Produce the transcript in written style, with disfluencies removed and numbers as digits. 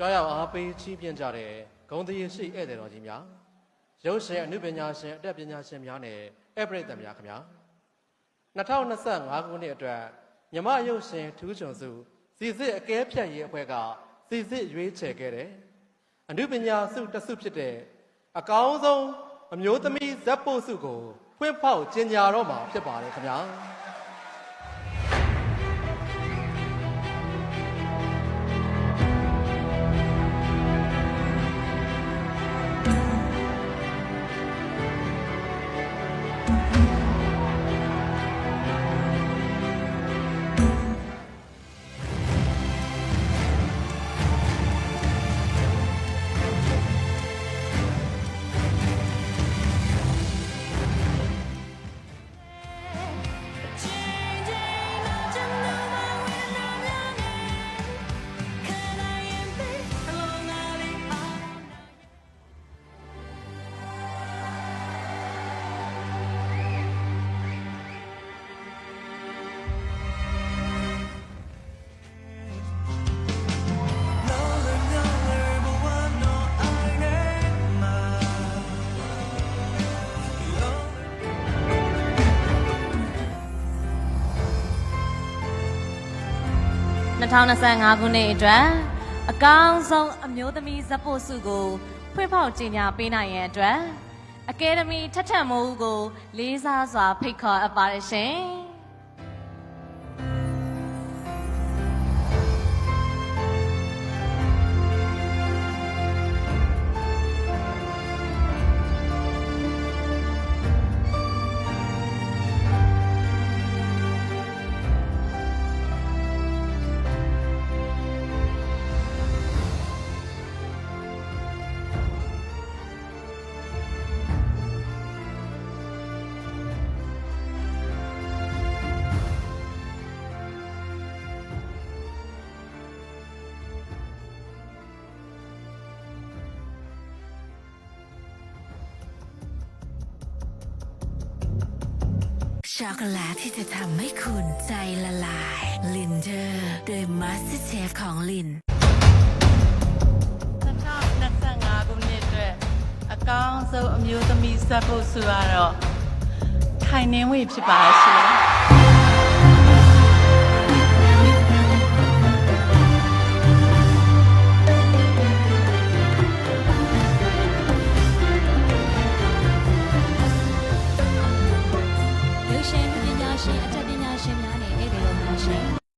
ကြွားရောက်အားပေးချီးပြင်းကြတဲ့ဂုဏ်သရေရှိဧည့်သည်တော်ကြီးများရုပ်ရှင်အနုပညာရှင်အတတ်ပညာရှင်များနဲ့ဧည့်ပရိသတ်များခင်ဗျာ2025ခုနှစ်အတွက်မြမရုပ်ရှင်ထူးချွန်စုစီစစ်အကဲဖြတ်ရေးအဖွဲ့ကစီစစ်ရွေးချယ်ခဲ့တယ်အနုပညာစုတစ်စုဖြစ်တဲ့အကောင်းဆုံးအမျိုးသမီးဇက်ပို့စုကိုဖွင့်ဖောက်ကျင်းညာတော့မှာဖြစ်ပါတယ်ခင်ဗျာ2025ခုနှစ်အတွက်အကောင်းဆုံးအမျိုးသမီးဇက်ပို့စုကိုဖွင့်ဖောက်ကြေညာပေးနိုင်ရန်အတွက်အကယ်ဒမီထက်ထက်မိုးကိုလေးစားစွာဖိတ်ခေါ်အပ်ပါတယ်ရှင်ช็อกโกแลตที่จะทำให้คุณใจละลายลินเดอร์โดยมาสเตอร์เชฟของลิน2025ခုနှစ်အတွက်အကောင်းဆုံးအမျိုးသမီးဇက်ပို့စုကတော့ထိုင်နှင်းဝေဖြစ်ပါရှင်